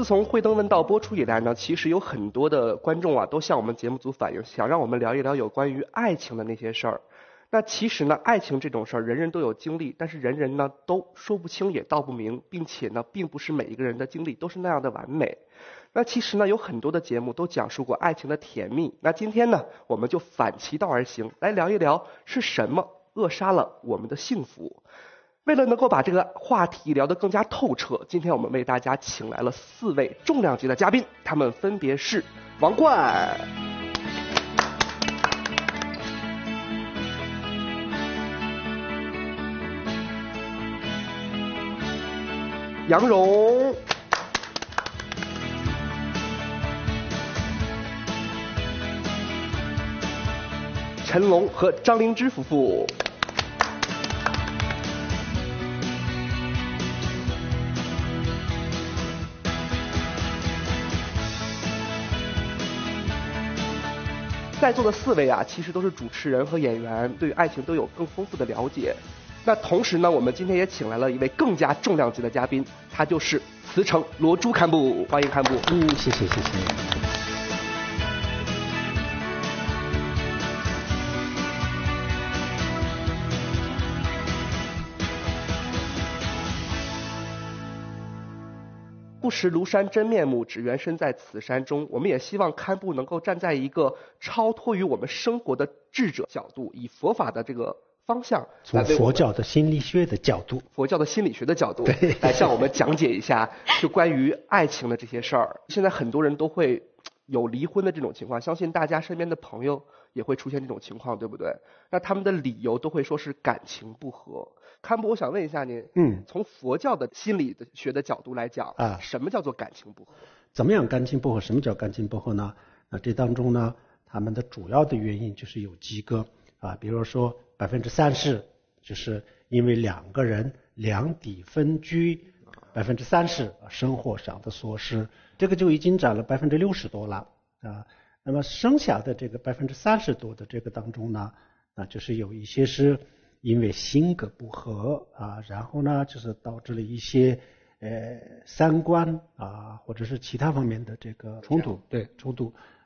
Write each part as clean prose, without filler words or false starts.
从《慧灯问道》播出以来呢，其实有很多的观众啊，都向我们节目组反映，想让我们聊一聊有关于爱情的那些事儿。那其实呢，爱情这种事儿，人人都有经历，但是人人呢都说不清也道不明，并且呢，并不是每一个人的经历都是那样的完美。那其实呢，有很多的节目都讲述过爱情的甜蜜。那今天呢，我们就反其道而行，来聊一聊是什么扼杀了我们的幸福。为了能够把这个话题聊得更加透彻，今天我们为大家请来了4位重量级的嘉宾，他们分别是王冠、杨蓉、陈龙和张灵芝夫妇。在座的4位啊，其实都是主持人和演员，对于爱情都有更丰富的了解。那同时呢，我们今天也请来了一位更加重量级的嘉宾，他就是慈诚罗珠堪布，欢迎堪布。谢谢。不识庐山真面目，只缘身在此山中。我们也希望堪布能够站在一个超脱于我们生活的智者角度，以佛法的这个方向，从佛教的心理学的角度，来向我们讲解一下就关于爱情的这些事儿。现在很多人都会有离婚的这种情况，相信大家身边的朋友也会出现这种情况，对不对？那他们的理由都会说是感情不和。堪布，我想问一下您，从佛教的心理学的角度来讲啊，什么叫做感情不和？怎么样感情不和？什么叫感情不和呢？那这当中呢，他们的主要的原因就是有几个啊，比如说30%就是因为2个人两地分居，30%生活上的琐事，这个就已经占了60%多了啊。那么剩下的这个30%多的这个当中呢，那就是有一些是因为性格不合啊，然后呢就是导致了一些三观啊或者是其他方面的这个冲突，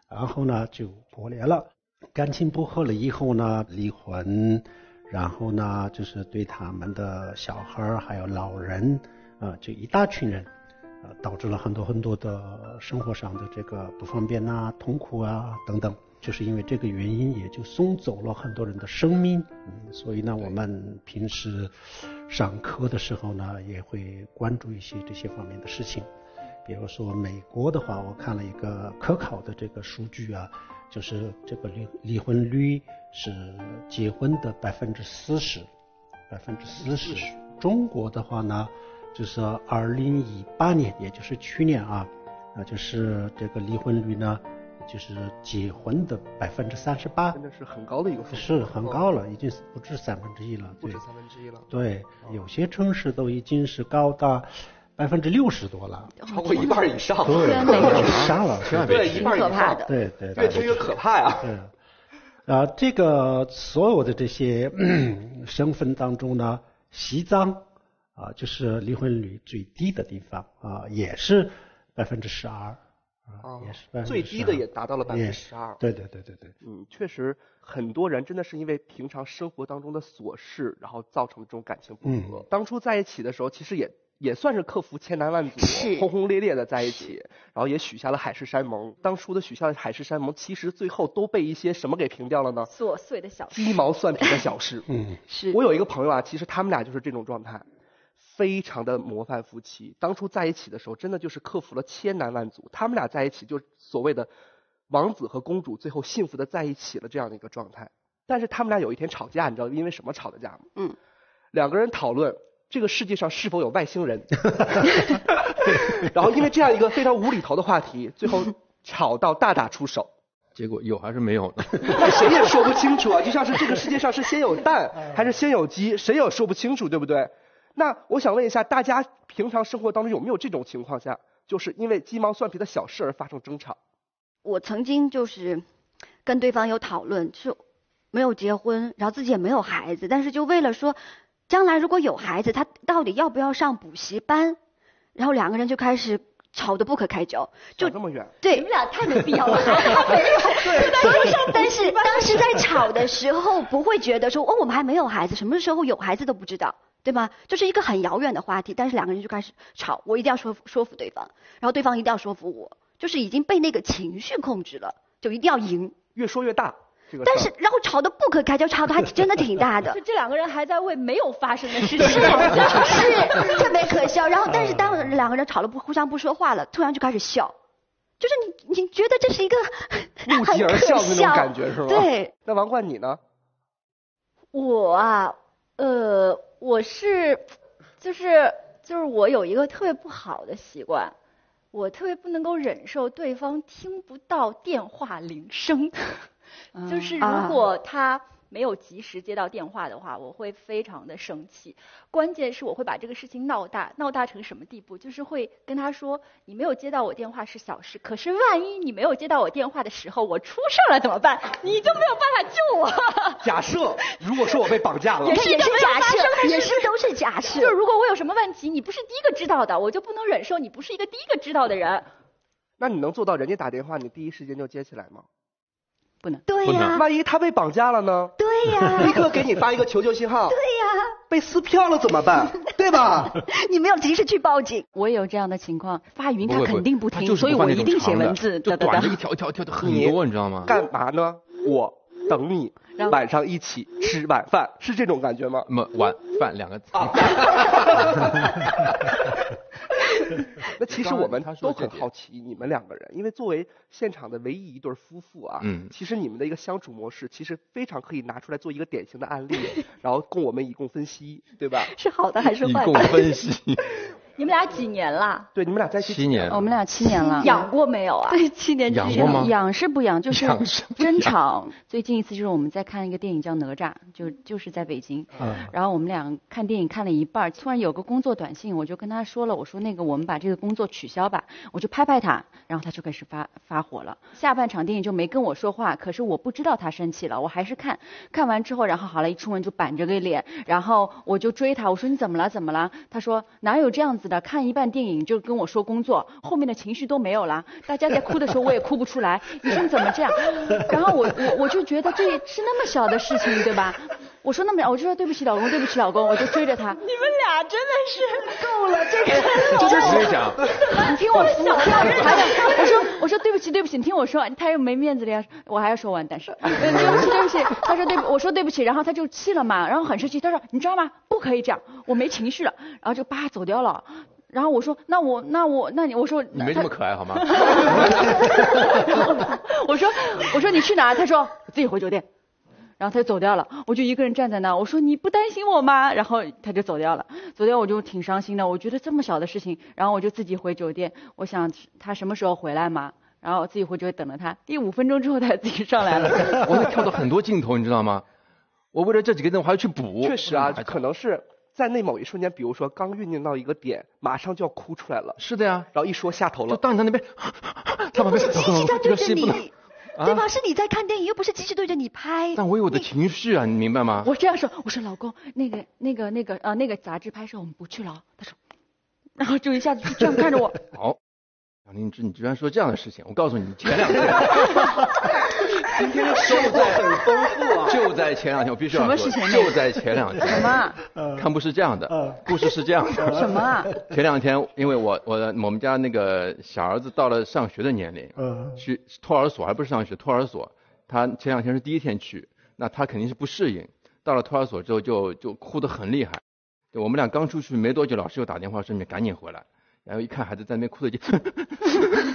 然后呢就破裂了。感情不和了以后呢，离婚，然后呢就是对他们的小孩还有老人就一大群人导致了很多的生活上的这个不方便啊、痛苦啊等等。就是因为这个原因，也就送走了很多人的生命。所以呢，我们平时上课的时候呢，也会关注一些这些方面的事情。比如说美国的话，我看了一个可考的这个数据啊，就是这个离婚率是结婚的40%。中国的话呢，就是2018年，也就是去年啊，那就是这个离婚率呢，就是结婚的38%，真的是很高的一个数，是很高了，已经不止1/3了，不止1/3了。对，有些城市都已经是高达60%多了，超过1半以上，对，1半以上了，对，1半以上，对，越听越可怕呀。对，这个所有的这些省份当中呢，西藏啊，就是离婚率最低的地方啊，也是12%。也是最低的也达到了12%。对。确实很多人真的是因为平常生活当中的琐事，然后造成这种感情不和。当初在一起的时候，其实也算是克服千难万阻，轰轰烈烈的在一起，然后也许下了海誓山盟。当初的许下的海誓山盟，其实最后都被一些什么给平掉了呢？琐碎的小事，鸡毛蒜皮的小事。是。我有一个朋友啊，其实他们俩就是这种状态。非常的模范夫妻，当初在一起的时候真的就是克服了千难万阻，他们俩在一起就是所谓的王子和公主最后幸福的在一起了这样的一个状态。但是他们俩有一天吵架，你知道因为什么吵的架吗？2个人讨论这个世界上是否有外星人然后因为这样一个非常无厘头的话题，最后吵到大打出手。结果有还是没有呢？谁也说不清楚啊，就像是这个世界上是先有蛋还是先有鸡，谁也说不清楚，对不对？那我想问一下，大家平常生活当中有没有这种情况下，就是因为鸡毛蒜皮的小事而发生争吵？我曾经就是跟对方有讨论，是没有结婚，然后自己也没有孩子，但是就为了说将来如果有孩子，他到底要不要上补习班，然后2个人就开始吵得不可开交，就这么远。对，你们俩太没必要了，还没有。所以但是当时在吵的时候，不会觉得说哦我们还没有孩子，什么时候有孩子都不知道，对吗？就是一个很遥远的话题，但是两个人就开始吵，我一定要说服对方，然后对方一定要说服我，就是已经被那个情绪控制了，就一定要赢，越说越大。但是然后吵得不可开交，吵得还真的挺大的。就这两个人还在为没有发生的事情是特别可笑。然后但是当两个人吵了互相不说话了，突然就开始笑，就是你觉得这是一个不期而笑的那种感觉是吗？对。那王冠你呢？我啊，我是就是我有一个特别不好的习惯，我特别不能够忍受对方听不到电话铃声。就是如果他没有及时接到电话的话，我会非常的生气。关键是我会把这个事情闹大成什么地步？就是会跟他说，你没有接到我电话是小事，可是万一你没有接到我电话的时候，我出事了怎么办？你就没有办法救我。假设如果说我被绑架了，也是假设，也是都是假设。就如果我有什么问题，你不是第一个知道的，我就不能忍受你不是一个第一个知道的人。那你能做到人家打电话你第一时间就接起来吗？不能。对呀。万一他被绑架了呢？对呀。立刻给你发一个求救信号。对呀。被撕票了怎么办？对吧？你没有及时去报警。我也有这样的情况，发语音他肯定不听，所以我一定写文字。就短着一条一条的很多，你知道吗？干嘛呢？我等你晚上一起吃晚饭，是这种感觉吗？晚饭两个字。那其实我们都很好奇你们两个人，因为作为现场的唯一一对夫妇啊，其实你们的一个相处模式其实非常可以拿出来做一个典型的案例，然后供我们以供分析，对吧？是好的还是坏的？以供分析。你们俩几年了？对，你们俩在一起7年。我们俩7年了。养过没有啊？对，7年养过吗？养是不养，就是争吵。最近一次就是我们在看一个电影叫哪吒，就是在北京。然后我们俩看电影看了一半，突然有个工作短信，我就跟他说了，我说那个我们把这个工作取消吧，我就拍他，然后他就开始发火了。下半场电影就没跟我说话，可是我不知道他生气了，我还是看完之后，然后好了，一出门就板着个脸，然后我就追他，我说你怎么了？他说哪有这样子的，看一半电影就跟我说工作，后面的情绪都没有了，大家在哭的时候我也哭不出来，你说你怎么这样？然后我就觉得这是那么小的事情，对吧？我说我就说对不起老公，我就追着他。你们俩真的是够了，这个就是讲，你听我说，我说对不起，你听我说，他又没面子的，我还要说完，但是对不起，他说我说对不起，然后他就气了嘛，然后很生气，他说你知道吗？不可以这样，我没情绪了，然后就走掉了。然后我说那你我说你没这么可爱好吗？我说你去哪？他说自己回酒店。然后他就走掉了，我就一个人站在那，我说你不担心我吗？然后他就走掉了，我就挺伤心的，我觉得这么小的事情，然后我就自己回酒店，我想他什么时候回来嘛，然后自己回酒店等了他，第5分钟之后他自己上来了。我会跳到很多镜头，你知道吗？我为了这几个灯我还要去补。确实啊，可能是在那某一瞬间，比如说刚酝酿到一个点，马上就要哭出来了。是的呀，然后一说下头了，就到你那边，他旁边机器在对着你。对吧？啊、是你在看电影，又不是机器对着你拍。但我有我的情绪啊，你明白吗？我这样说，我说老公，那个杂志拍摄我们不去了。他说，然后就一下子就这样看着我。好，小林芝，你居然说这样的事情，我告诉你，前2天，今天的收获很丰富啊。就在前2天，我必须要说，什么事情？就在前2天。什么？看不是这样的，故事是这样的。什么啊？前2天，因为我们家那个小儿子到了上学的年龄，去托儿所，还不是上学，托儿所。他前2天是第1天去，那他肯定是不适应。到了托儿所之后就哭得很厉害。我们俩刚出去没多久，老师又打电话说你赶紧回来。然后一看孩子在那边哭的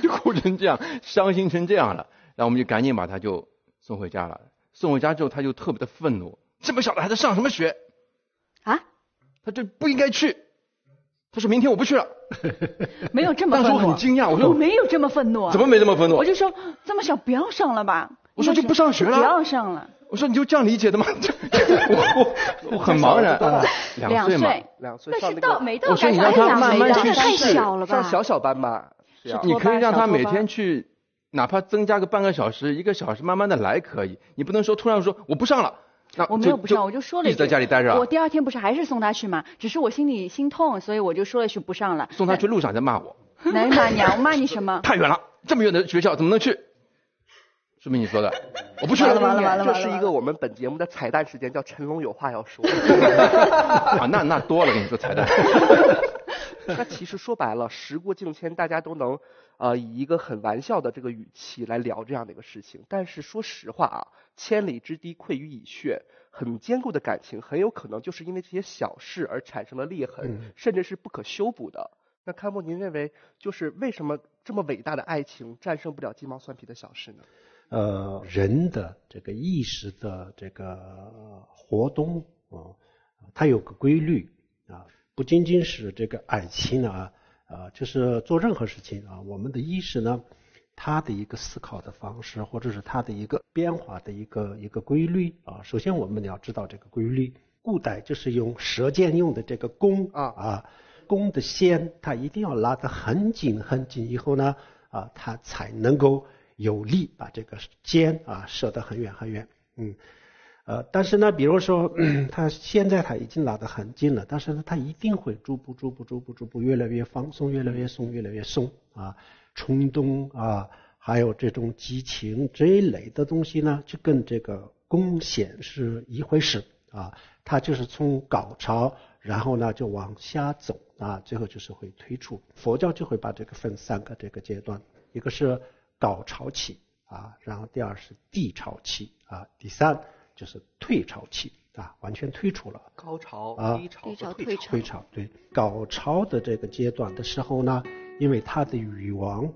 就哭成这样，伤心成这样了。然后我们就赶紧把他就送回家了。送回家之后他就特别的愤怒，这么小的孩子上什么学啊？他就不应该去。他说明天我不去了。没有这么愤怒。当时我很惊讶，我说我没有这么愤怒。怎么没这么愤怒？我就说这么小不要上了吧。我说就不上学了。不要上了。我说你就这样理解的吗？我很茫然。2岁嘛，2岁。但是到没到我说你让他慢慢去太小了吧？上小班吧。你可以让他每天去，哪怕增加个半个小时、1个小时，慢慢的来可以。你不能说突然说我不上了。我没有不上，我就说了一句。一直在家里待着。我第2天不是还是送他去吗？只是我心里心痛，所以我就说了一句不上了。送他去路上在骂我。男人骂娘骂你什么？太远了，这么远的学校怎么能去？是不是你说的？我不去了。完了，这是一个我们本节目的彩蛋时间，叫陈龙有话要说。啊，那多了，跟你说彩蛋。那其实说白了，时过境迁，大家都能以一个很玩笑的这个语气来聊这样的一个事情。但是说实话啊，千里之堤溃于蚁穴，很坚固的感情很有可能就是因为这些小事而产生了裂痕，甚至是不可修补的。那开幕，您认为就是为什么这么伟大的爱情战胜不了鸡毛蒜皮的小事呢？人的这个意识的这个活动它有个规律啊，不仅仅是这个爱情啊，就是做任何事情啊，我们的意识呢，它的一个思考的方式，或者是它的一个变化的一个规律啊。首先我们要知道这个规律，古代就是用射箭用的这个弓弓的线，它一定要拉得很紧很紧，以后呢它才能够有力把这个箭射得很远很远。但是呢，比如说它现在它已经拉得很近了，但是呢，它一定会逐步越来越放松，越来越松啊，冲动啊，还有这种激情这一类的东西呢，就跟这个弓弦是一回事啊，它就是从高潮，然后呢就往下走啊，最后就是会退出。佛教就会把这个分3个这个阶段，一个是高潮期啊，然后第2是低潮期啊，第3就是退潮期啊，完全退出了。高潮、低潮、退潮。对，高潮的这个阶段的时候呢，因为他的欲望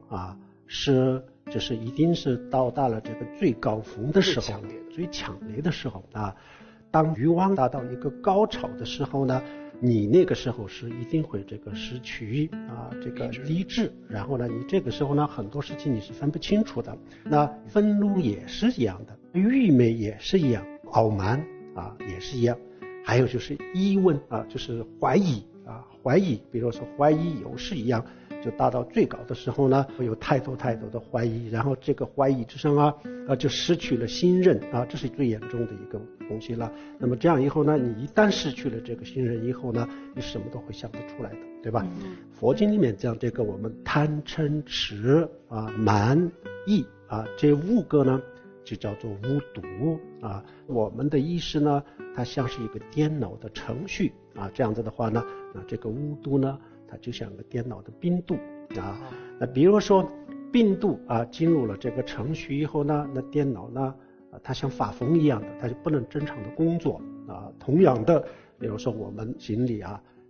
就是一定是到达了这个最高峰的时候，最强烈的时候啊。当欲望达到一个高潮的时候呢，你那个时候是一定会这个失去这个理智，然后呢，你这个时候呢，很多事情你是分不清楚的。那愤怒也是一样的，愚昧也是一样，傲慢也是一样，还有就是疑问就是怀疑，比如说怀疑又是一样，就达到最高的时候呢，会有太多的怀疑，然后这个怀疑之上就失去了信任这是最严重的一个东西了。那么这样以后呢，你一旦失去了这个信任以后呢，你什么都会想得出来的，对吧？佛经里面讲这个我们贪嗔痴慢疑这5个呢就叫做无毒我们的意识呢，它像是一个电脑的程序这样子的话呢，那这个无毒呢，它就像个电脑的病毒那比如说病毒进入了这个程序以后呢，那电脑呢它像发疯一样的，它就不能正常的工作同样的，比如说我们心里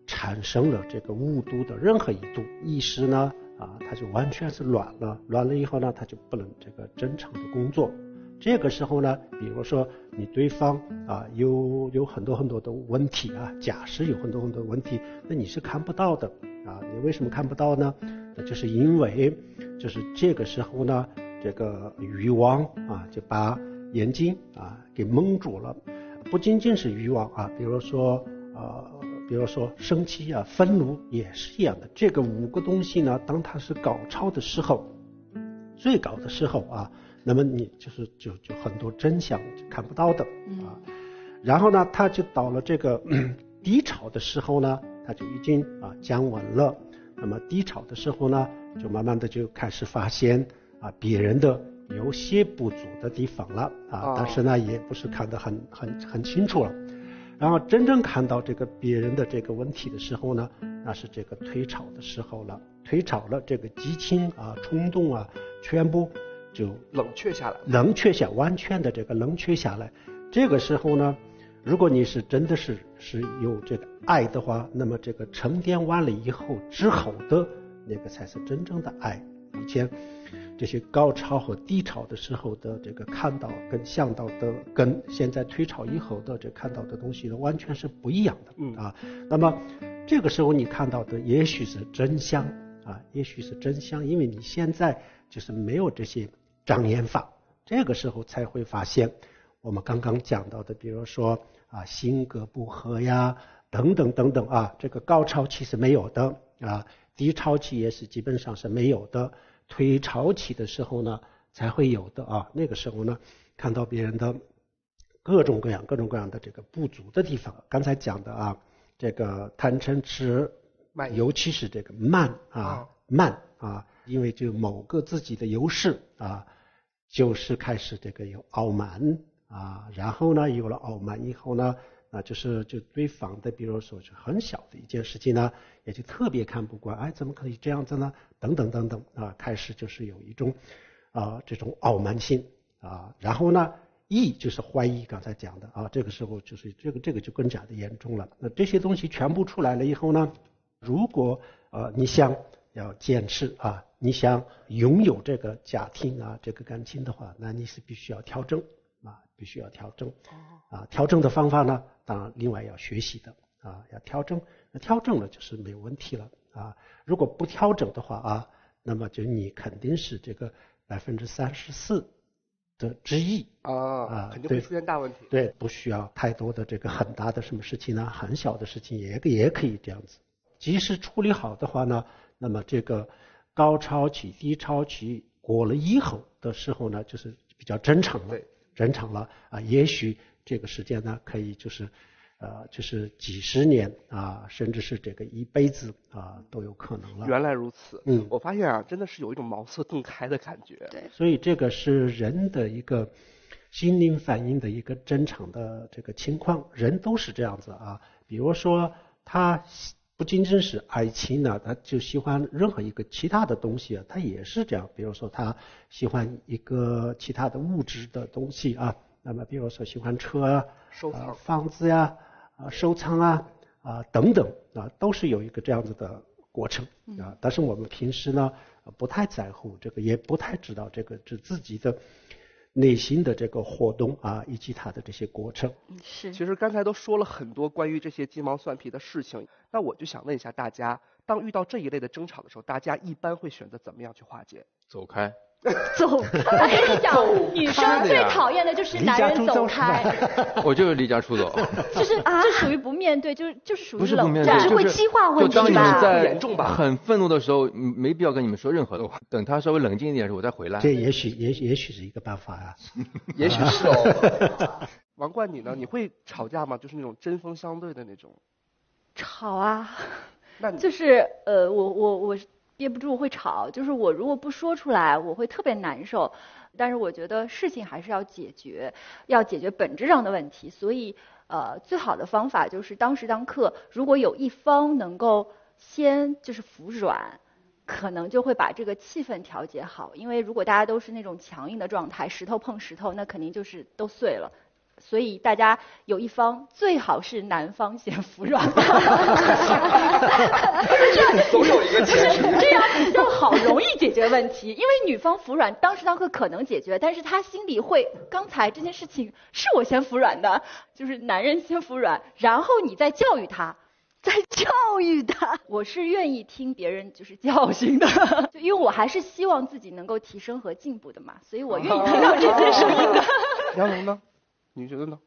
产生了这个无毒的任何一度意识呢它就完全是乱了以后呢，它就不能这个正常的工作。这个时候呢，比如说你对方有很多的问题假设有很多问题，那你是看不到的你为什么看不到呢？那就是因为就是这个时候呢，这个欲望就把眼睛给蒙住了。不仅仅是欲望比如说生气愤怒也是一样的。这个5个东西呢，当它是高潮的时候，最高的时候那么你就很多真相就看不到的然后呢，它就到了这个低潮的时候呢，它就已经降温了。那么低潮的时候呢，就慢慢的就开始发现别人的有些不足的地方了但是呢，也不是看得很清楚了。然后真正看到这个别人的这个问题的时候呢，那是这个退潮的时候了。退潮了，这个激情冲动全部就冷却下来，完全的这个冷却下来。这个时候呢，如果你是真的是有这个爱的话，那么这个沉淀完了以后之后的那个才是真正的爱。以前这些高潮和低潮的时候的这个看到跟想到的，跟现在退潮以后的这看到的东西呢，完全是不一样的那么这个时候你看到的也许是真相因为你现在就是没有这些障眼法，这个时候才会发现我们刚刚讲到的，比如说性格不合呀等等这个高潮期是没有的低潮期也是基本上是没有的，退潮期的时候呢才会有的那个时候呢，看到别人的各种各样的这个不足的地方。刚才讲的这个贪嗔痴，尤其是这个慢慢啊，因为就某个自己的优势啊，就是开始这个有傲慢啊，然后呢有了傲慢以后呢，就对方的比如说是很小的一件事情呢，也就特别看不惯，哎，怎么可以这样子呢？等等等等啊，开始就是有一种这种傲慢性啊，然后呢疑就是怀疑，刚才讲的啊，这个时候就是这个就更加的严重了。那这些东西全部出来了以后呢，如果你想要坚持啊，你想拥有这个家庭啊，这个感情的话，那你是必须要调整啊，必须要调整啊。调整的方法呢，当然另外要学习的啊，要调整。那调整了就是没有问题了啊。如果不调整的话啊，那么就你肯定是这个34%的之一肯定会出现大问题。对，不需要太多的这个很大的什么事情呢，很小的事情也可以这样子。即使处理好的话呢，那么这个高潮期、低潮期过了以后的时候呢，就是比较正常了，正常了啊。也许这个时间呢，可以就是几十年啊，甚至是这个一辈子啊，都有可能了。原来如此，我发现啊，真的是有一种茅塞顿开的感觉。对，所以这个是人的一个心灵反应的一个正常的这个情况，人都是这样子啊。比如说他不仅仅是爱情呢，他就喜欢任何一个其他的东西啊，他也是这样。比如说他喜欢一个其他的物质的东西啊，那么比如说喜欢车啊、房子呀、收藏啊等等啊，都是有一个这样子的过程啊。但是我们平时呢不太在乎这个，也不太知道这个自己的内心的这个活动啊，以及它的这些过程。是。其实刚才都说了很多关于这些鸡毛蒜皮的事情，那我就想问一下大家，当遇到这一类的争吵的时候，大家一般会选择怎么样去化解？走开。走开！我跟你讲，女生最讨厌的就是男人走开。我就是离家出走。就是这属于不面对，就是属于冷战，就是会激化问题吧？就当你们在很愤怒的时候，没必要跟你们说任何的话，等他稍微冷静一点的时候，我再回来。这也许是一个办法啊。也许是哦。王冠，你呢？你会吵架吗？就是那种针锋相对的那种。吵啊！那就是我憋不住会吵，就是我如果不说出来，我会特别难受。但是我觉得事情还是要解决本质上的问题。所以最好的方法就是当时当刻，如果有一方能够先就是服软，可能就会把这个气氛调节好。因为如果大家都是那种强硬的状态，石头碰石头，那肯定就是都碎了。所以大家有一方最好是男方先服软，总有一个结局，这样比较好，容易解决问题。因为女方服软，当时当刻可能解决，但是他心里会，刚才这件事情是我先服软的，就是男人先服软，然后你再教育他。我是愿意听别人就是教训的，就因为我还是希望自己能够提升和进步的嘛，所以我愿意听到这件事情的。杨龙呢？你觉得呢？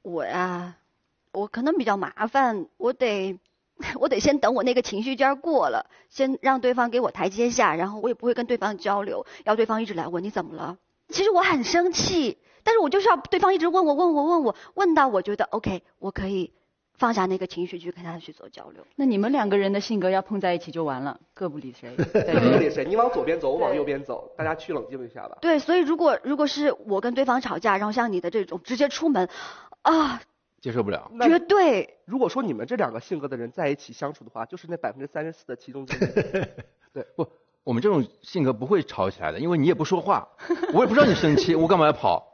我可能比较麻烦，我得先等我那个情绪劲儿过了，先让对方给我台阶下，然后我也不会跟对方交流，要对方一直来问你怎么了。其实我很生气，但是我就是要对方一直问我，问到我觉得 OK， 我可以放下那个情绪去跟他去做交流。那你们两个人的性格要碰在一起就完了，各不理谁。各不理谁，你往左边走，我往右边走，大家去冷静一下吧。对，所以如果是我跟对方吵架，然后像你的这种直接出门啊，接受不了。绝对。如果说你们这两个性格的人在一起相处的话，就是那34%的其中之一。对，不，我们这种性格不会吵起来的，因为你也不说话，我也不知道你生气，我干嘛要跑？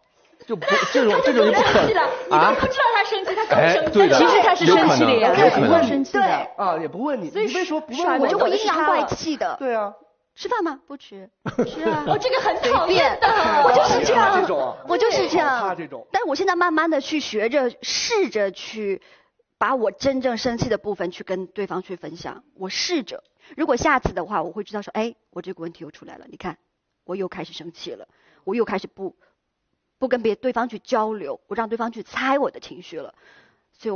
就不这种就不可能啊！你都不知道他生气，他更生气。对的，其实他是生气的呀，他不会生气的。对也不问你，所以为什么不问我就会阴阳怪气的。对啊。吃饭吗？不吃。吃啊。我这个很讨厌的，我就是这样，我就是这样。怕这种。但是我现在慢慢的去学着，试着去把我真正生气的部分去跟对方去分享。我试着，如果下次的话，我会知道说，哎，我这个问题又出来了。你看，我又开始生气了，我又开始不跟对方去交流，我让对方去猜我的情绪了。所以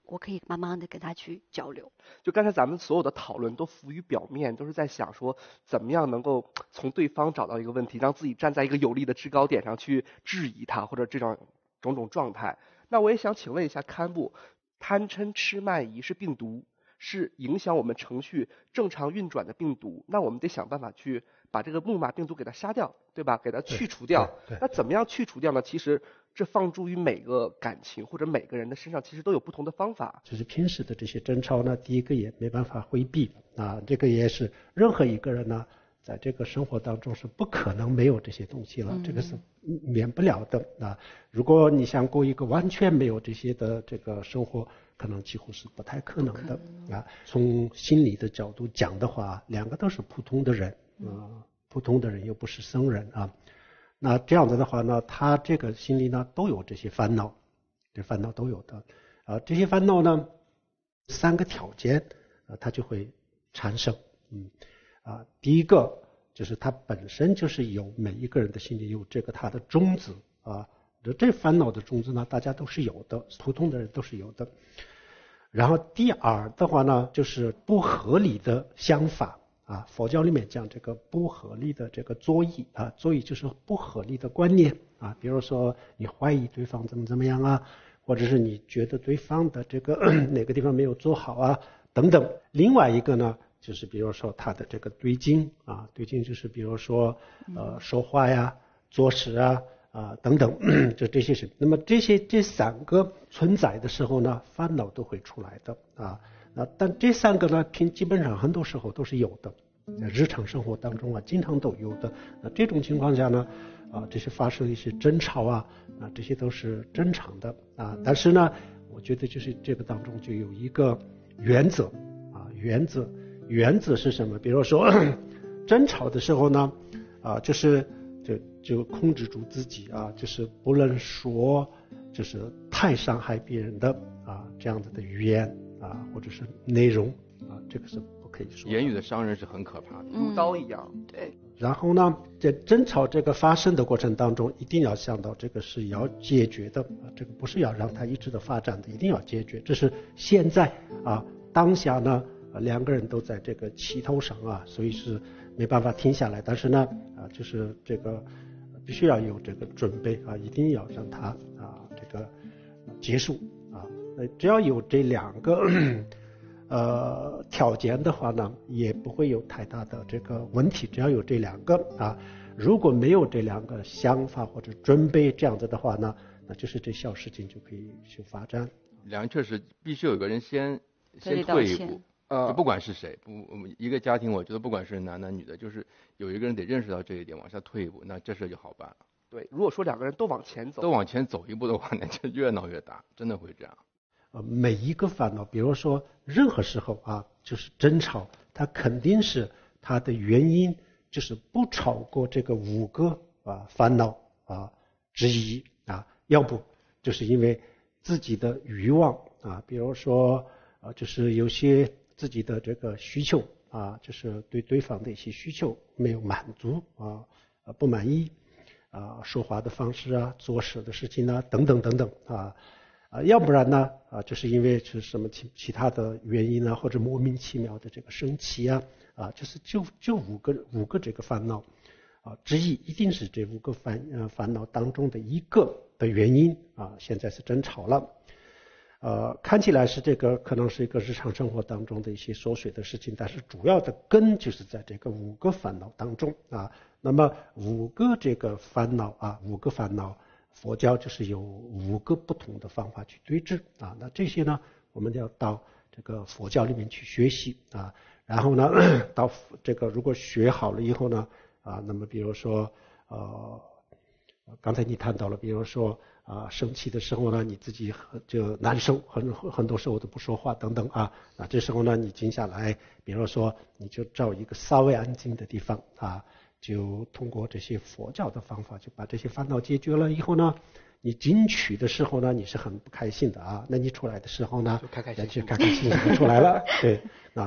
我可以慢慢的跟他去交流。就刚才咱们所有的讨论都浮于表面，都是在想说怎么样能够从对方找到一个问题，让自己站在一个有利的制高点上去质疑他，或者这种种状态。那我也想请问一下堪布，贪嗔痴慢疑是病毒，是影响我们程序正常运转的病毒，那我们得想办法去把这个木马病毒给它杀掉，对吧？给它去除掉。那怎么样去除掉呢？其实这放诸于每个感情或者每个人的身上，其实都有不同的方法。就是平时的这些争吵呢，第一个也没办法回避啊，这个也是任何一个人呢，在这个生活当中是不可能没有这些东西了，这个是免不了的啊。如果你想过一个完全没有这些的这个生活，可能几乎是不太可能的啊。从心理的角度讲的话，两个都是普通的人普通的人又不是圣人啊。那这样子的话呢，他这个心里呢都有这些烦恼，这烦恼都有的啊。这些烦恼呢，3个条件它就会产生第一个就是它本身就是有每一个人的心里有这个它的种子啊，这烦恼的种子呢大家都是有的，普通的人都是有的。然后第二的话呢，就是不合理的想法啊，佛教里面讲这个不合理的这个作意啊，作意就是不合理的观念啊，比如说你怀疑对方怎么样啊，或者是你觉得对方的这个哪个地方没有做好啊等等。另外一个呢，就是比如说他的这个对境啊，对境就是比如说说话呀、做事啊等等，就这些是。那么这3个存在的时候呢，烦恼都会出来的啊。但这3个呢，基本上很多时候都是有的，在日常生活当中经常都有的。那这种情况下呢，这些发生一些争吵这些都是正常的啊。但是呢，我觉得就是这个当中就有一个原则原则是什么？比如说争吵的时候呢，就是就控制住自己就是不能说就是太伤害别人的这样子的语言或者是内容这个是不可以说的。言语的伤人是很可怕的，如刀一样。对。然后呢，在争吵这个发生的过程当中，一定要想到这个是要解决的这个不是要让它一直的发展的，一定要解决。这是现在当下呢2个人都在这个气头上所以是没办法停下来。但是呢就是这个必须要有这个准备一定要让它这个结束只要有这2个条件的话呢，也不会有太大的这个问题。只要有这2个如果没有这2个想法或者准备这样子的话呢，那就是这小事情就可以去发展。确实必须有一个人先退一步。不管是谁，一个家庭，我觉得不管是男的女的，就是有一个人得认识到这一点，往下退一步，那这事就好办了。对，如果说2个人都往前走一步的话，那就越闹越大，真的会这样。每一个烦恼，比如说任何时候就是争吵，它肯定是它的原因就是不超过这个5个烦恼之一要不就是因为自己的欲望比如说就是有些自己的这个需求就是对对方的一些需求没有满足不满意说话的方式做事的事情等等等等要不然呢就是因为是什么其他的原因或者莫名其妙的这个生气就是就五个这个烦恼之一，一定是这5个烦恼当中的一个的原因现在是争吵了。看起来是这个可能是一个日常生活当中的一些琐碎的事情，但是主要的根就是在这个5个烦恼当中那么5个这个烦恼5个烦恼，佛教就是有5个不同的方法去对治那这些呢，我们要到这个佛教里面去学习然后呢，到这个如果学好了以后呢那么比如说刚才你谈到了，比如说生气的时候呢，你自己就难受，很多时候都不说话等等那这时候呢，你静下来，比如说你就找一个稍微安静的地方就通过这些佛教的方法，就把这些烦恼解决了以后呢，你进去的时候呢，你是很不开心的那你出来的时候呢，就开开心心出来了对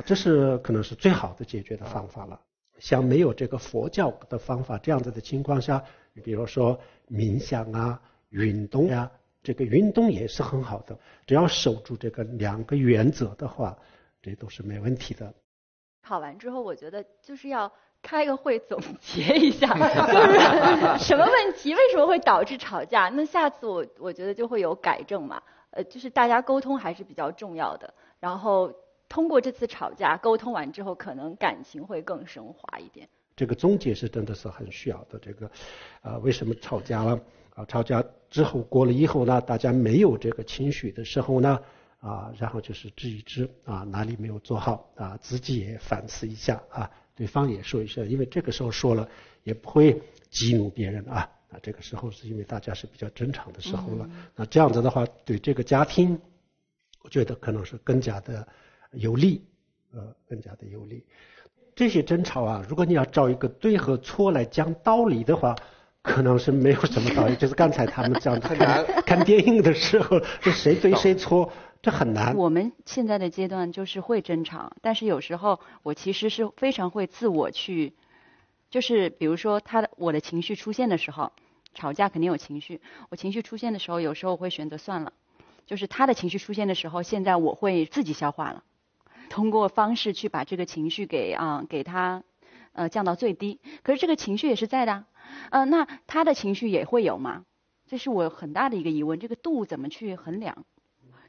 这是可能是最好的解决的方法了。像没有这个佛教的方法这样子的情况下，比如说冥想运动这个运动也是很好的，只要守住这个2个原则的话，这都是没问题的。考完之后我觉得就是要开个会总结一下就是什么问题为什么会导致吵架，那下次我觉得就会有改正嘛就是大家沟通还是比较重要的，然后通过这次吵架沟通完之后，可能感情会更升华一点。这个终结是真的是很需要的。这个，为什么吵架了？吵架之后过了以后呢，大家没有这个情绪的时候呢，然后就是知一知哪里没有做好自己也反思一下对方也说一下，因为这个时候说了也不会激怒别人这个时候是因为大家是比较正常的时候了。那这样子的话，对这个家庭，我觉得可能是更加的有利，更加的有利。这些争吵如果你要找一个对和错来讲道理的话，可能是没有什么道理。就是刚才他们这样看电影的时候，是谁对谁错，这很难。我们现在的阶段就是会争吵，但是有时候我其实是非常会自我去，就是比如说我的情绪出现的时候，吵架肯定有情绪，我情绪出现的时候，有时候我会选择算了，就是他的情绪出现的时候，现在我会自己消化了，通过方式去把这个情绪给他降到最低。可是这个情绪也是在的那他的情绪也会有吗？这是我很大的一个疑问，这个度怎么去衡量？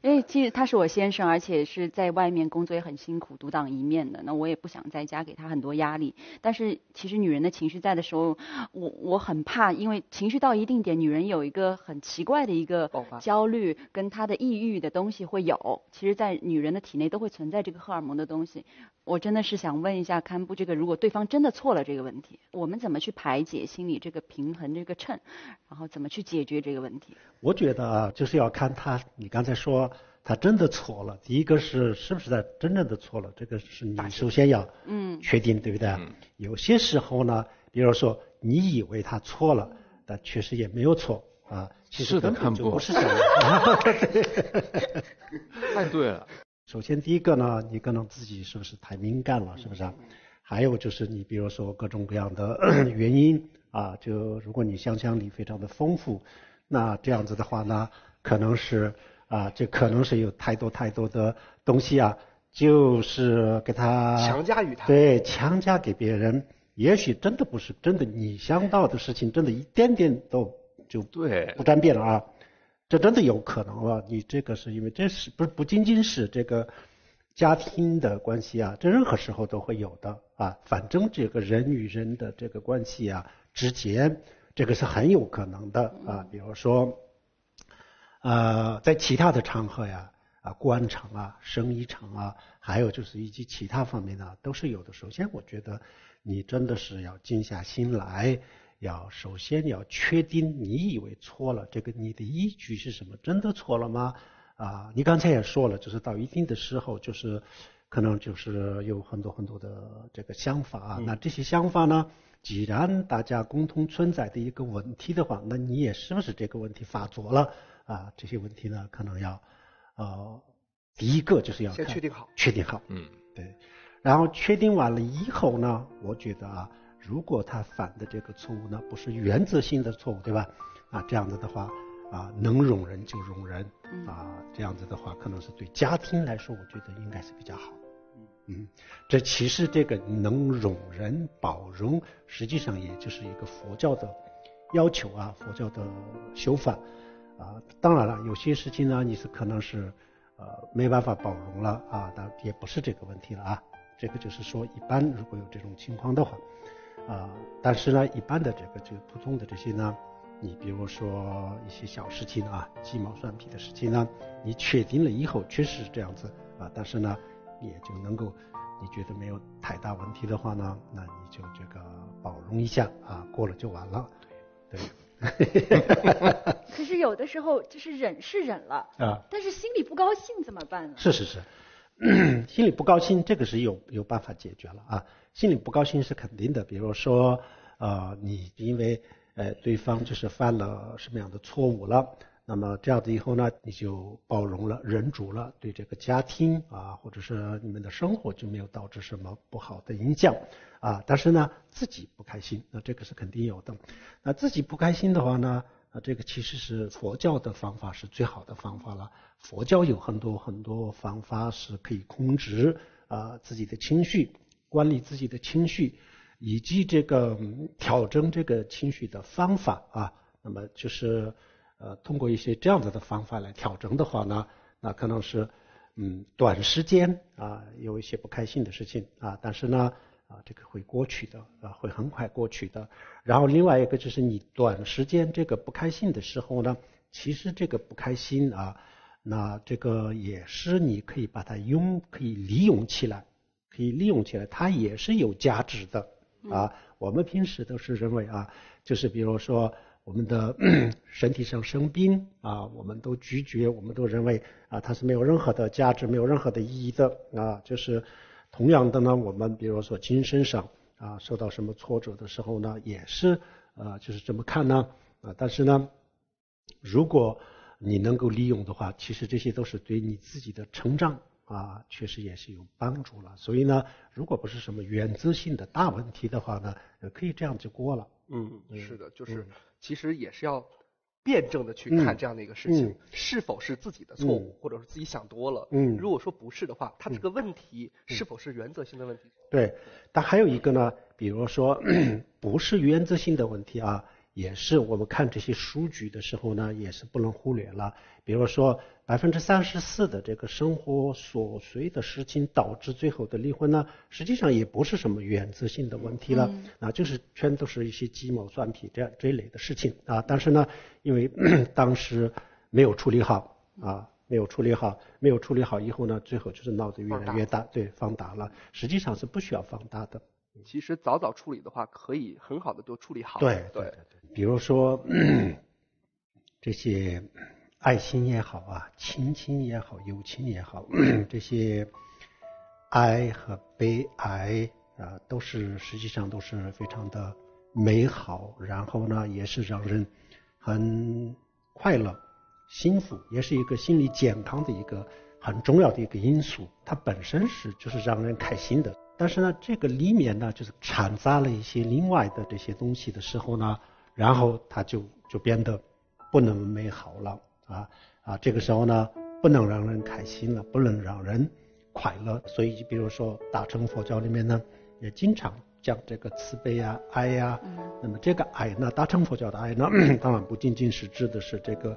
因为其实他是我先生，而且是在外面工作也很辛苦，独当一面的，那我也不想在家给他很多压力。但是其实女人的情绪在的时候，我很怕，因为情绪到一定点，女人有一个很奇怪的一个焦虑跟她的抑郁的东西会有，其实在女人的体内都会存在这个荷尔蒙的东西。我真的是想问一下堪布，这个如果对方真的错了这个问题，我们怎么去排解心理这个平衡这个秤，然后怎么去解决这个问题？我觉得就是要看你刚才说他真的错了，第一个是不是他真正的错了，这个是你首先要确定，对不对？有些时候呢，比如说你以为他错了，但确实也没有错其实根本就不是这样太对了。首先第一个呢，你可能自己是不是太敏感了，是不是还有就是你比如说各种各样的原因就如果你想象力非常的丰富，那这样子的话呢，可能是这可能是有太多的东西就是给他强加于他，对，强加给别人，也许真的不是真的，你想到的事情真的一点点都就不沾边了这真的有可能你这个是因为这是不仅仅是这个家庭的关系这任何时候都会有的反正这个人与人的这个关系之间，这个是很有可能的比如说在其他的场合官场生意场还有就是以及其他方面都是有的。首先我觉得你真的是要静下心来，首先要确定你以为错了，这个你的依据是什么？真的错了吗？你刚才也说了，就是到一定的时候，就是可能就是有很多的这个想法那这些想法呢，既然大家共同存在的一个问题的话，那你也是不是这个问题发作了这些问题呢，可能要第一个就是要先确定好，对。然后确定完了以后呢，我觉得如果他犯的这个错误呢不是原则性的错误，对吧？这样子的话能容忍就容忍这样子的话可能是对家庭来说我觉得应该是比较好。这其实这个能容忍包容实际上也就是一个佛教的要求佛教的修法当然了有些事情呢你是可能是没办法包容了但也不是这个问题了这个就是说一般如果有这种情况的话但是呢一般的这个普通的这些呢，你比如说一些小事情鸡毛蒜皮的事情呢，你确定了以后确实是这样子但是呢你也就能够你觉得没有太大问题的话呢，那你就这个包容一下过了就完了。对可是有的时候就是忍是忍了但是心里不高兴怎么办呢？是心里不高兴这个是有办法解决了心里不高兴是肯定的，比如说你因为对方就是犯了什么样的错误了，那么这样子以后呢，你就包容了忍住了，对这个家庭或者是你们的生活就没有导致什么不好的影响但是呢自己不开心，那这个是肯定有的。那自己不开心的话呢这个其实是佛教的方法是最好的方法了。佛教有很多方法是可以控制自己的情绪，管理自己的情绪，以及这个调整这个情绪的方法那么就是通过一些这样子的方法来调整的话呢，那可能是短时间有一些不开心的事情但是呢这个会过去的会很快过去的。然后另外一个就是你短时间这个不开心的时候呢，其实这个不开心那这个也是你可以把它可以利用起来，它也是有价值的我们平时都是认为就是比如说我们的身体上生病我们都拒绝，我们都认为它是没有任何的价值，没有任何的意义的就是同样的呢，我们比如说精神上受到什么挫折的时候呢，也是就是这么看呢但是呢，如果你能够利用的话，其实这些都是对你自己的成长确实也是有帮助了。所以呢，如果不是什么原则性的大问题的话呢，可以这样就过了。是的，就是其实也是要辩证的去看这样的一个事情，是否是自己的错误，或者是自己想多了。如果说不是的话，它这个问题是否是原则性的问题？对，但还有一个呢，比如说不是原则性的问题也是我们看这些数据的时候呢，也是不能忽略了。比如说34%的这个生活琐碎的事情导致最后的离婚呢，实际上也不是什么原则性的问题了就是全都是一些鸡毛蒜皮这一类的事情但是呢，因为当时没有处理好没有处理好以后呢，最后就是闹得越来越大，对，放大了，实际上是不需要放大的。其实早处理的话，可以很好的就处理好。对，比如说这些爱情也好亲情也好，友情也好这些爱和被爱都是实际上都是非常的美好，然后呢也是让人很快乐幸福，也是一个心理健康的一个很重要的一个因素，它本身就是让人开心的。但是呢，这个里面呢，就是掺杂了一些另外的这些东西的时候呢，然后它就变得不那么美好了这个时候呢，不能让人开心了，不能让人快乐。所以比如说大乘佛教里面呢，也经常讲这个慈悲爱那么这个爱呢，大乘佛教的爱呢，当然不仅仅是指的是这个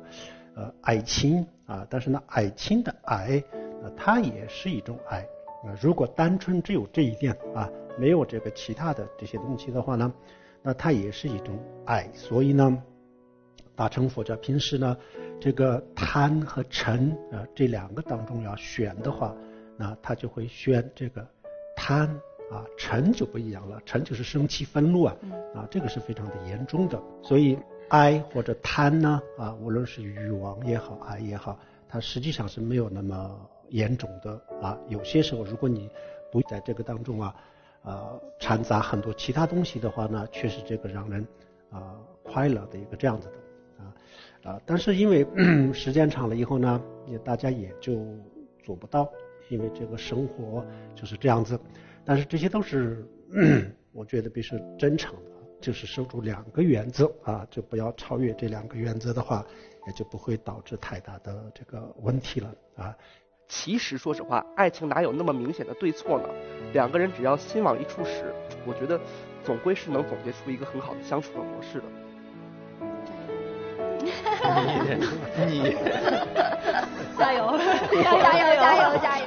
爱情但是呢，爱情的爱它也是一种爱。如果单纯只有这一点没有这个其他的这些东西的话呢，那它也是一种爱。所以呢，大乘佛教平时呢，这个贪和嗔这两个当中要选的话，那他就会选这个贪嗔就不一样了，嗔就是生气愤怒这个是非常的严重的。所以爱或者贪呢无论是欲望也好，爱也好，它实际上是没有那么严重的有些时候如果你不在这个当中掺杂很多其他东西的话呢，确实这个让人快乐的一个这样子的但是因为时间长了以后呢，大家也就做不到，因为这个生活就是这样子。但是这些都是我觉得必须真诚的，就是守住两个原则就不要超越这两个原则的话，也就不会导致太大的这个问题了其实说实话，爱情哪有那么明显的对错呢？两个人只要心往一处使，我觉得总归是能总结出一个很好的相处的模式的。你加油加油加油加油！